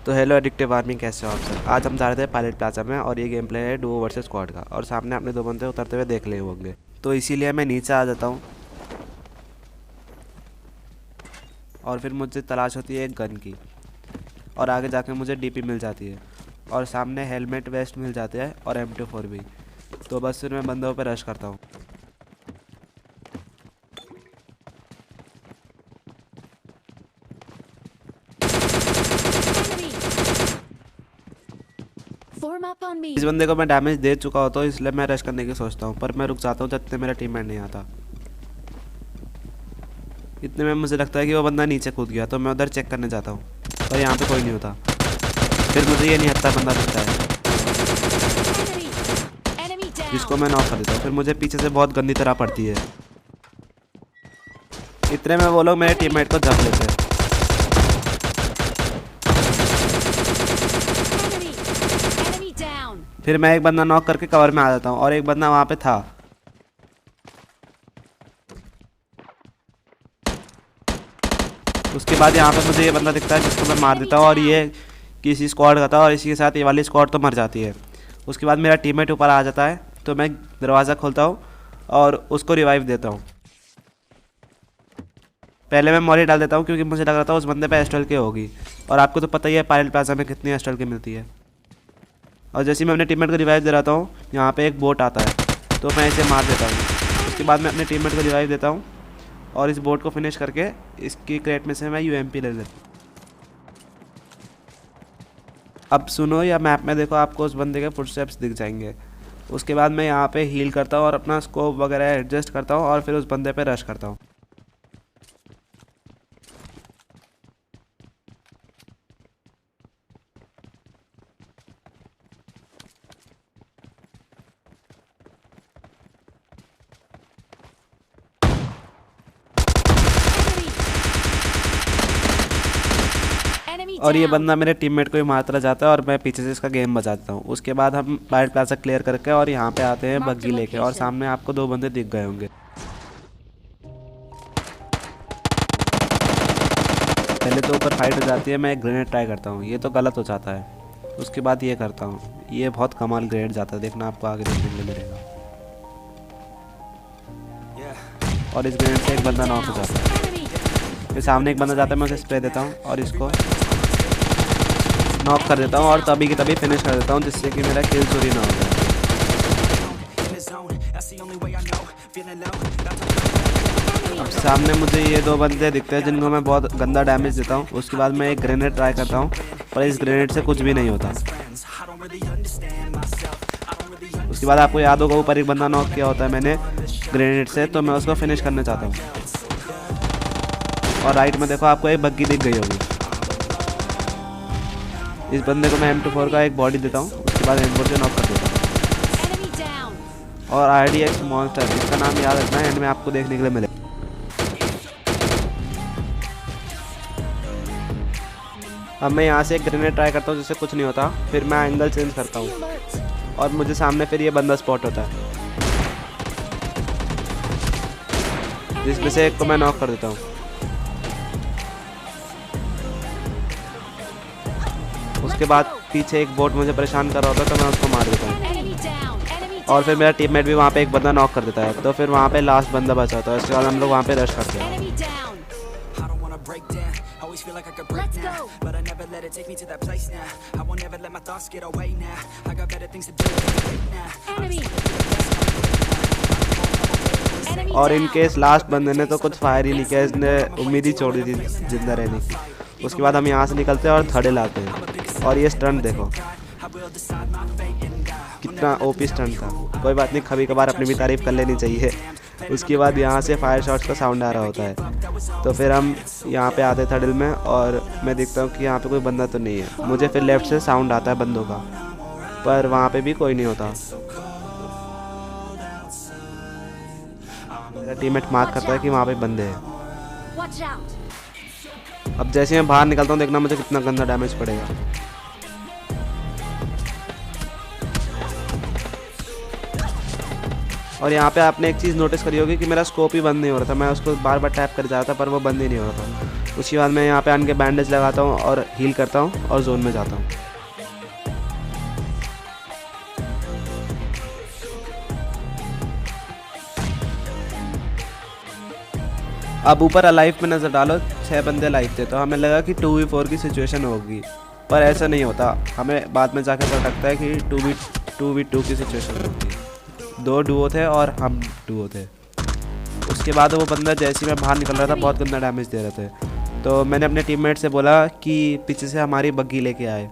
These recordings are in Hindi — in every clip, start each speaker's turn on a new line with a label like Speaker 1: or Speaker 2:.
Speaker 1: तो हेलो एडिक्टिव आर्मी, कैसे हो आप सर। आज हम जा रहे थे पायलट प्लाजा में और ये गेम प्ले है डुओ वर्सेस स्क्वाड का, और सामने अपने दो बंदे उतरते हुए देख लिए होंगे, तो इसीलिए मैं नीचे आ जाता हूँ। और फिर मुझे तलाश होती है एक गन की, और आगे जाके मुझे डीपी मिल जाती है, और सामने हेलमेट वेस्ट मिल जाते हैं और M24 भी। तो बस फिर मैं बंदों पर रश करता हूँ।
Speaker 2: Form up on me.
Speaker 1: इस बंदे को मैं डैमेज दे चुका होता हूँ, इसलिए मैं रश करने की सोचता हूँ, पर मैं रुक जाता हूँ जब तक मेरा टीममेट नहीं आता। इतने में मुझे लगता है कि वो बंदा नीचे कूद गया, तो मैं उधर चेक करने जाता हूँ, पर यहाँ पे कोई नहीं होता। फिर मुझे ये निहत्था बंदा दिखता है
Speaker 2: Enemy
Speaker 1: जिसको
Speaker 2: down.
Speaker 1: मैं नॉक कर देता हूँ। फिर मुझे पीछे से बहुत गंदी तरह पड़ती है। इतने में वो लोग मेरे टीममेट को जप लेते हैं।
Speaker 2: Enemy down.
Speaker 1: फिर मैं एक बंदा नॉक करके कवर में आ जाता हूँ, और एक बंदा वहाँ पे था। उसके बाद यहाँ पे मुझे ये बंदा दिखता है जिसको मैं मार देता हूँ, और ये किसी स्क्वाड का था, और इसी के साथ ये वाली स्क्वाड तो मर जाती है। उसके बाद मेरा टीममेट ऊपर आ जाता है, तो मैं दरवाज़ा खोलता हूँ और उसको रिवाइव देता हूँ। पहले मैं मॉली डाल देता हूँ क्योंकि मुझे लग रहा था उस बंदे पे एस्ट्रल की होगी, और आपको तो पता ही है पायलट प्लाजा में कितनी एस्ट्रल की मिलती है। और जैसे ही मैं अपने टीममेट को रिवाइव दे रहा हूँ, यहाँ पे एक बोट आता है, तो मैं इसे मार देता हूँ। उसके बाद मैं अपने टीममेट को रिवाइव देता हूँ, और इस बोट को फिनिश करके इसकी क्रेट में से मैं UMP ले लेता हूँ। अब सुनो, या मैप में देखो, आपको उस बंदे के फुटस्टेप्स दिख जाएंगे। उसके बाद मैं यहाँ पे हील करता हूँ और अपना स्कोप वगैरह एडजस्ट करता हूँ, और फिर उस बंदे पे रश करता हूँ।
Speaker 2: Enemy
Speaker 1: और ये
Speaker 2: down.
Speaker 1: बंदा मेरे टीममेट को ही मारता जाता है, और मैं पीछे से इसका गेम बजाता हूँ। उसके बाद हम पायलट प्लाजा क्लियर करके और यहाँ पे आते हैं बग्गी लेके, और सामने आपको दो बंदे दिख गए होंगे। पहले तो ऊपर फाइट हो जाती है, मैं एक ग्रेनेड ट्राई करता हूँ, ये तो गलत हो जाता है। उसके बाद ये करता हूँ, ये बहुत कमाल ग्रेनेड जाता है, देखना आपको आगे देखने के लिए मिलेगा। और इस ग्रेनेड से एक बंदा नॉक हो जाता है।
Speaker 2: Enemy.
Speaker 1: फिर सामने एक बंदा जाता है, मैं उसे स्प्रे देता हूँ और इसको नॉक कर देता हूँ, और तभी की तभी फिनिश कर देता हूँ, जिससे कि मेरा किल चोरी ना हो जाए। अब सामने मुझे ये दो बंदे दिखते हैं जिनको मैं बहुत गंदा डैमेज देता हूँ। उसके बाद मैं एक ग्रेनेड ट्राई करता हूँ, पर इस ग्रेनेड से कुछ भी नहीं होता। उसके बाद आपको याद होगा ऊपर एक बंदा नॉक किया होता है मैंने ग्रेनेड से, तो मैं उसको फिनिश करना चाहता हूँ। और राइट में देखो, आपको एक बग्गी दिख गई होगी। इस बंदे को मैं M24 का एक बॉडी देता हूँ, उसके बाद M4 से नॉक कर देता हूँ।
Speaker 2: Enemy down.
Speaker 1: और RDX मॉन्स्टर, इसका नाम याद रखना है, एंड में आपको देखने के लिए मिलेगा। अब मैं यहाँ से एक ग्रेनेड ट्राई करता हूँ जिससे कुछ नहीं होता। फिर मैं एंगल चेंज करता हूँ, और मुझे सामने फिर ये बंदा स्पॉट होता है, जिसमें से एक को मैं नॉक कर देता हूँ। उसके बाद पीछे एक बोट मुझे परेशान कर रहा होता है, तो मैं उसको मार देता हूँ।
Speaker 2: Enemy down. Enemy
Speaker 1: और फिर मेरा टीममेट भी वहाँ पे एक बंदा नॉक कर देता है, तो फिर वहाँ पे लास्ट बंदा बचा होता है। उसके बाद हम लोग वहाँ पे रश करते हैं।
Speaker 2: Enemy down. Let's go. Enemy. Enemy
Speaker 1: और इन
Speaker 2: down.
Speaker 1: केस लास्ट बंदे ने तो कुछ फायर ही नहीं किया, इसने उम्मीद ही छोड़ दी थी जिंदा रहने की। उसके बाद हम यहाँ से निकलते हैं और थर्डे लाते हैं, और ये स्टंट देखो कितना OP स्टंट था। कोई बात नहीं, कभी कभार अपनी भी तारीफ कर लेनी चाहिए। उसके बाद यहाँ से फायर शॉट्स का साउंड आ रहा होता है, तो फिर हम यहाँ पे आते हैं थर्डल में, और मैं देखता हूँ कि यहाँ पे कोई बंदा तो नहीं है। मुझे फिर लेफ्ट से साउंड आता है बंदों का, पर वहाँ पे भी कोई नहीं होता। मेरा टीममेट मार्क करता है कि वहाँ पे बंदे हैं।
Speaker 2: Watch out.
Speaker 1: अब जैसे मैं बाहर निकलता हूँ, देखना मुझे कितना गंदा डैमेज पड़ेगा। और यहाँ पे आपने एक चीज़ नोटिस करी होगी कि मेरा स्कोप ही बंद नहीं हो रहा था। मैं उसको बार बार टैप कर जाता था, पर वो बंद ही नहीं हो रहा था। उसके बाद मैं यहाँ पे आन के बैंडेज लगाता हूँ और हील करता हूँ और जोन में जाता हूँ। अब ऊपर अलाइव में नज़र डालो, 6 बंदे लाइव थे तो हमें लगा कि 2v4 की सिचुएशन होगी, पर ऐसा नहीं होता। हमें बाद में जाकर पता लगता है कि 2v2 की सिचुएशन होगी। 2 डुओ थे और हम डुओ थे। उसके बाद वो बंदा जैसे ही मैं बाहर निकल रहा था बहुत गंदा डैमेज दे रहे थे, तो मैंने अपने टीममेट से बोला कि पीछे से हमारी बग्गी लेके आए।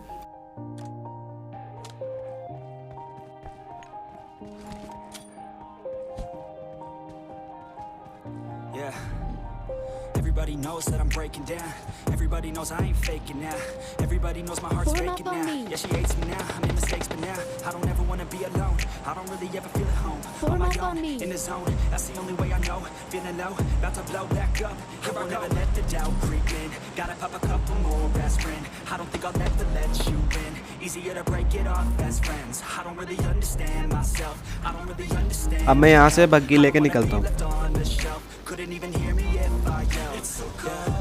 Speaker 3: Everybody knows that I'm breaking down. Everybody knows I ain't faking now. Everybody knows my heart's
Speaker 2: Form up
Speaker 3: faking
Speaker 2: on
Speaker 3: now.
Speaker 2: me.
Speaker 3: Yeah, she hates me now. I made mistakes, but now I don't ever wanna be alone. I don't really ever feel at home.
Speaker 2: Form
Speaker 3: my
Speaker 2: up on
Speaker 3: own,
Speaker 2: me.
Speaker 3: in the zone. That's the only way I know. Feeling low, about to blow back up. Here I never let the doubt creep in. Gotta pop a couple more aspirin. I don't think I'll ever let you in. Easier to break it off best friends. I don't really understand myself. I don't really understand.
Speaker 1: अब मैं यहाँ से बग्गी लेके निकलता हूँ।
Speaker 3: Left on the shelf. Couldn't even hear me if I yelled. It's so cold.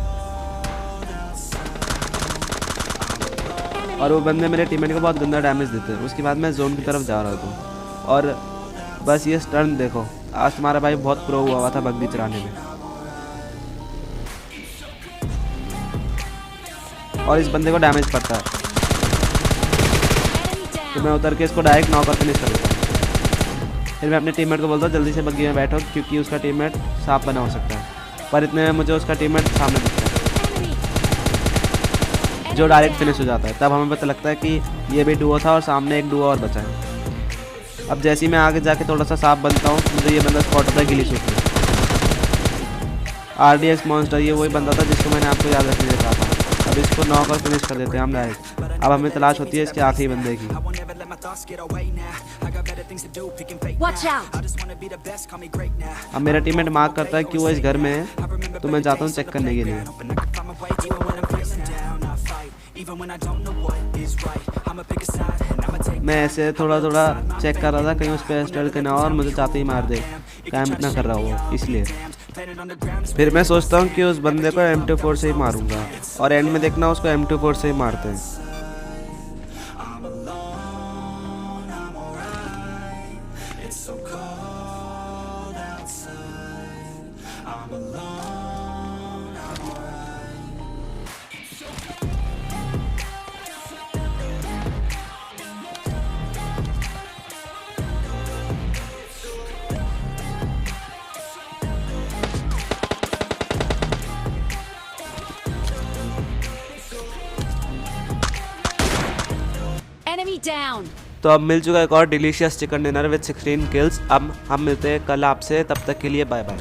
Speaker 1: और वो बंदे मेरे टीममेट को बहुत गंदा डैमेज देते हैं। उसके बाद मैं जोन की तरफ जा रहा था और बस ये स्टर्न देखो, आज तुम्हारा भाई बहुत प्रो हुआ था बग्गी चलाने में। और इस बंदे को डैमेज पड़ता है
Speaker 2: Enemy
Speaker 1: तो
Speaker 2: down.
Speaker 1: मैं उतर के इसको डायरेक्ट नॉक करके फिनिश कर देता हूँ। फिर मैं अपने टीममेट को बोलता हूँ जल्दी से बग्गी में बैठो, क्योंकि उसका टीममेट सांप बना हो सकता है। पर इतने में मुझे उसका टीममेट सामने दिखता है
Speaker 2: Enemy.
Speaker 1: जो
Speaker 2: Enemy
Speaker 1: डायरेक्ट
Speaker 2: down.
Speaker 1: फिनिश हो जाता है। तब हमें पता लगता है कि ये भी डुओ था और सामने एक डुओ और बचा है। अब जैसे ही मैं आगे जाके थोड़ा सा सांप बनता हूँ, मुझे ये बंदा स्पॉट होता है गिली सूट में। RDX मॉन्स्टर, ये वही बंदा था जिसको मैंने आपको याद रखने कहा था। अब इसको नॉक और फिनिश कर देते हैं हम डायरेक्ट। अब हमें तलाश होती है इसके आखिरी बंदे की।
Speaker 3: I won't ever let my thoughts get away now. I got better things to do, picking fate
Speaker 2: Watch
Speaker 3: now.
Speaker 2: out.
Speaker 3: I just wanna be the best, call me great now.
Speaker 1: अब मेरा टीममेट मार्क करता है कि वो इस घर में है, तो मैं जाता हूँ चेक करने के लिए।
Speaker 3: But I can find my way even when I'm feeling down. I fight, even when I don't know what is right. I'ma pick a side and I'ma take.
Speaker 1: मैं ऐसे थोड़ा थोड़ा चेक कर रहा था कहीं उस पर स्टल के ना हो और मुझे चाहते ही मार दे, कैंप ना कर रहा हो इसलिए।
Speaker 3: Planet on the ground is
Speaker 1: फिर मैं सोचता हूँ कि उस बंदे को M24 से ही मारूंगा और एंड में देखना उसको M24 से ही मारते हैं।
Speaker 3: it's so cold outside. I'm alone. I'm alright.
Speaker 2: Enemy down.
Speaker 1: तो अब मिल चुका है एक और delicious chicken dinner with 16 kills. अब हम मिलते हैं कल आपसे, तब तक के लिए बाय बाय।